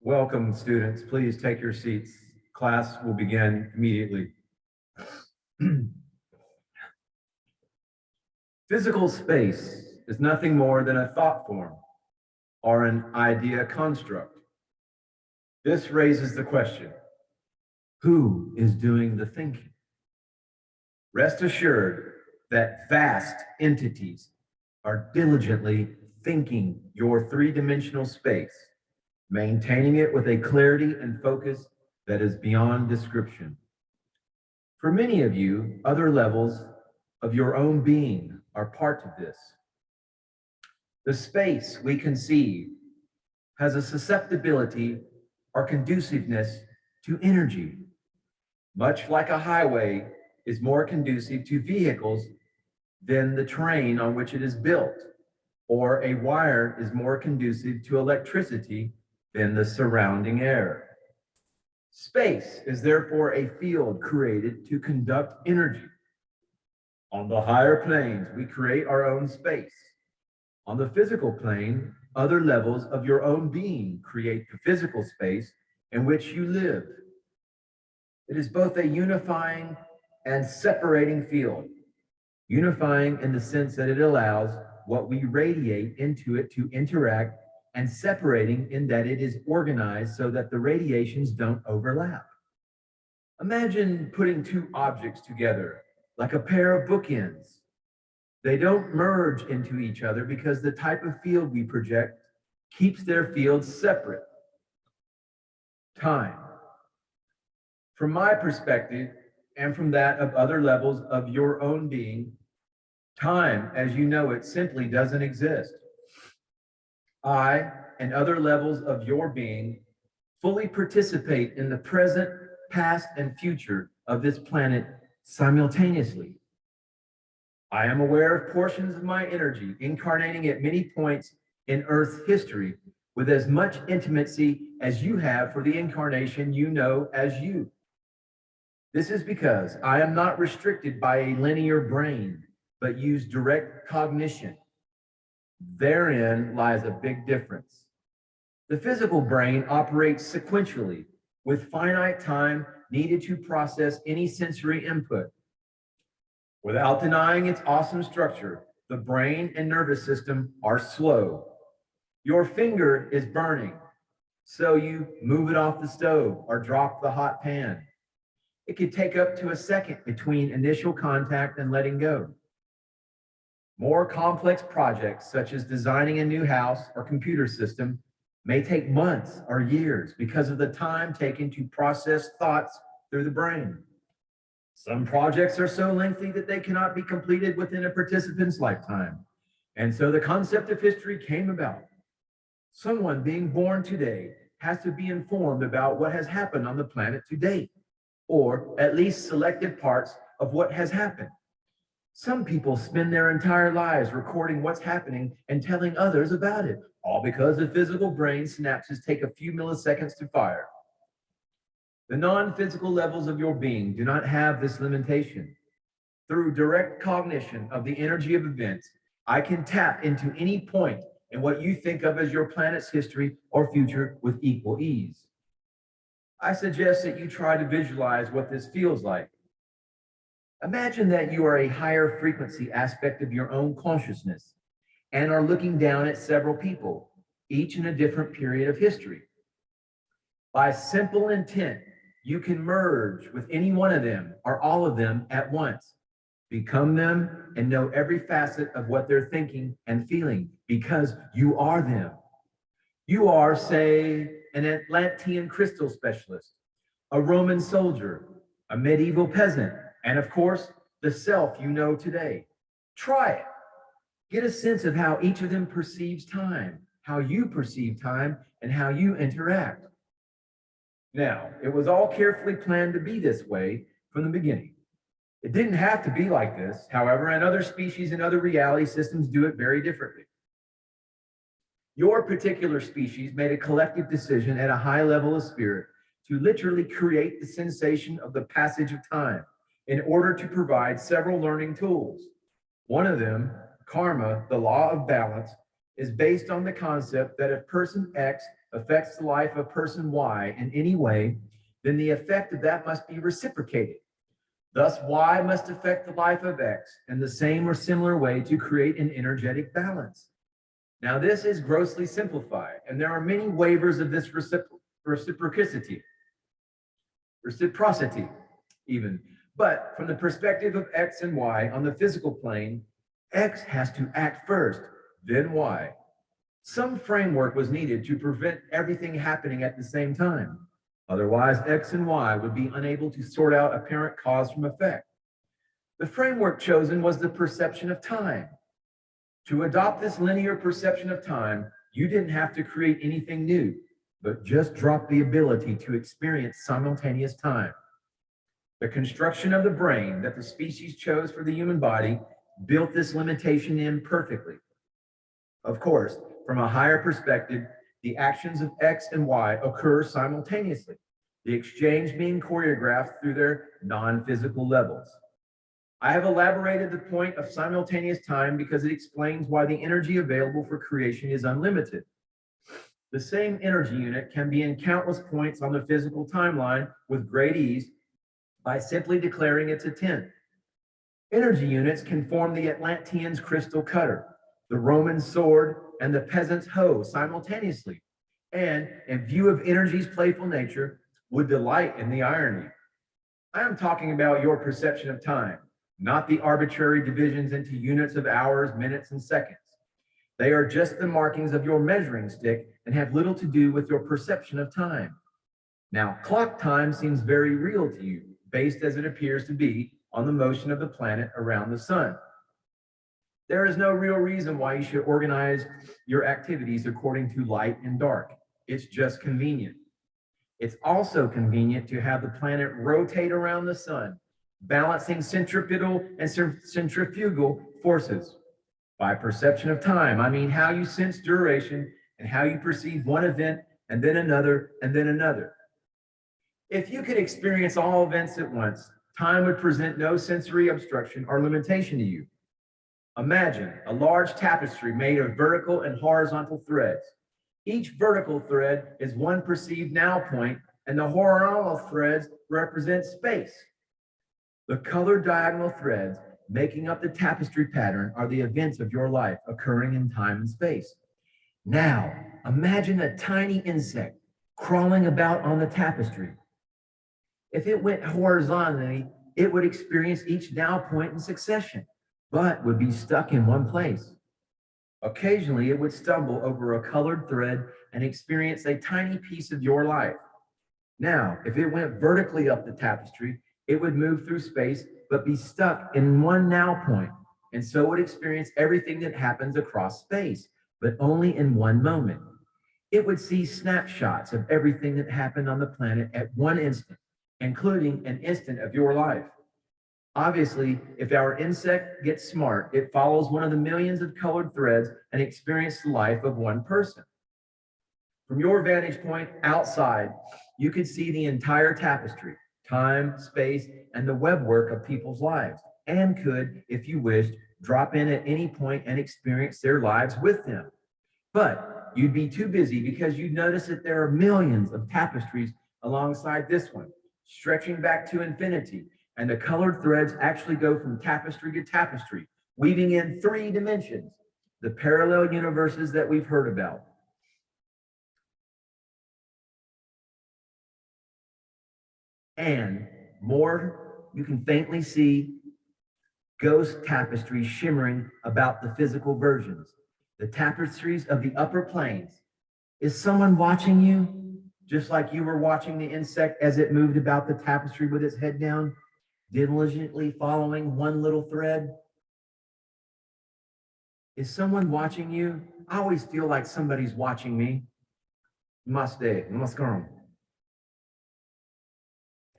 Welcome, students. Please take your seats. Class will begin immediately. Physical space is nothing more than a thought form or an idea construct. This raises the question, who is doing the thinking? Rest assured that vast entities are diligently thinking your three-dimensional space, maintaining it with a clarity and focus that is beyond description. For many of you, other levels of your own being are part of this. The space we conceive has a susceptibility or conduciveness to energy, much like a highway is more conducive to vehicles than the terrain on which it is built, or a wire is more conducive to electricity than the surrounding air. Space is therefore a field created to conduct energy. On the higher planes, we create our own space. On the physical plane, other levels of your own being create the physical space in which you live. It is both a unifying and separating field. Unifying in the sense that it allows what we radiate into it to interact, and separating in that it is organized so that the radiations don't overlap. Imagine putting two objects together like a pair of bookends. They don't merge into each other because the type of field we project keeps their fields separate. Time. From my perspective, and from that of other levels of your own being, time as you know it simply doesn't exist. I and other levels of your being fully participate in the present, past, and future of this planet simultaneously. I am aware of portions of my energy incarnating at many points in Earth's history with as much intimacy as you have for the incarnation you know as you. This is because I am not restricted by a linear brain, but use direct cognition. Therein lies a big difference. The physical brain operates sequentially with finite time needed to process any sensory input. Without denying its awesome structure, the brain and nervous system are slow. Your finger is burning, so you move it off the stove or drop the hot pan. It could take up to a second between initial contact and letting go. More complex projects, such as designing a new house or computer system, may take months or years because of the time taken to process thoughts through the brain. Some projects are so lengthy that they cannot be completed within a participant's lifetime. And so the concept of history came about. Someone being born today has to be informed about what has happened on the planet to date, or at least selected parts of what has happened. Some people spend their entire lives recording what's happening and telling others about it, all because the physical brain synapses take a few milliseconds to fire. The non-physical levels of your being do not have this limitation. Through direct cognition of the energy of events, I can tap into any point in what you think of as your planet's history or future with equal ease. I suggest that you try to visualize what this feels like. Imagine that you are a higher frequency aspect of your own consciousness and are looking down at several people, each in a different period of history. By simple intent, you can merge with any one of them or all of them at once, become them, and know every facet of what they're thinking and feeling because you are them. You are, say, an Atlantean crystal specialist, a Roman soldier, a medieval peasant, and of course, the self you know today. Try it. Get a sense of how each of them perceives time, how you perceive time, and how you interact. Now, it was all carefully planned to be this way from the beginning. It didn't have to be like this, however, and other species and other reality systems do it very differently. Your particular species made a collective decision at a high level of spirit to literally create the sensation of the passage of time in order to provide several learning tools. One of them, karma, the law of balance, is based on the concept that if person X affects the life of person Y in any way, then the effect of that must be reciprocated. Thus, Y must affect the life of X in the same or similar way to create an energetic balance. Now, this is grossly simplified, and there are many waivers of this reciprocity, even. But from the perspective of X and Y on the physical plane, X has to act first, then Y. Some framework was needed to prevent everything happening at the same time. Otherwise, X and Y would be unable to sort out apparent cause from effect. The framework chosen was the perception of time. To adopt this linear perception of time, you didn't have to create anything new, but just drop the ability to experience simultaneous time. The construction of the brain that the species chose for the human body built this limitation in perfectly. Of course, from a higher perspective, the actions of X and Y occur simultaneously, the exchange being choreographed through their non-physical levels. I have elaborated the point of simultaneous time because it explains why the energy available for creation is unlimited. The same energy unit can be in countless points on the physical timeline with great ease by simply declaring its intent. Energy units can form the Atlantean's crystal cutter, the Roman sword, and the peasant's hoe simultaneously, and in view of energy's playful nature, would delight in the irony. I am talking about your perception of time, not the arbitrary divisions into units of hours, minutes, and seconds. They are just the markings of your measuring stick and have little to do with your perception of time. Now, clock time seems very real to you, based as it appears to be on the motion of the planet around the sun. There is no real reason why you should organize your activities according to light and dark. It's just convenient. It's also convenient to have the planet rotate around the sun, balancing centripetal and centrifugal forces. By perception of time, I mean how you sense duration and how you perceive one event and then another and then another. If you could experience all events at once, time would present no sensory obstruction or limitation to you. Imagine a large tapestry made of vertical and horizontal threads. Each vertical thread is one perceived now point, and the horizontal threads represent space. The colored diagonal threads making up the tapestry pattern are the events of your life occurring in time and space. Now, imagine a tiny insect crawling about on the tapestry. If it went horizontally, it would experience each now point in succession, but would be stuck in one place. Occasionally, it would stumble over a colored thread and experience a tiny piece of your life. Now, if it went vertically up the tapestry, it would move through space, but be stuck in one now point, and so would experience everything that happens across space, but only in one moment. It would see snapshots of everything that happened on the planet at one instant, including an instant of your life. Obviously, if our insect gets smart, it follows one of the millions of colored threads and experiences the life of one person. From your vantage point outside, you could see the entire tapestry, time, space, and the webwork of people's lives, and could, if you wished, drop in at any point and experience their lives with them. But you'd be too busy because you'd notice that there are millions of tapestries alongside this one, stretching back to infinity, and the colored threads actually go from tapestry to tapestry, weaving in 3 dimensions, the parallel universes that we've heard about. And more, you can faintly see ghost tapestries shimmering about the physical versions, the tapestries of the upper planes. Is someone watching you, just like you were watching the insect as it moved about the tapestry with its head down, diligently following one little thread? Is someone watching you? I always feel like somebody's watching me. Namaste, namaskaram.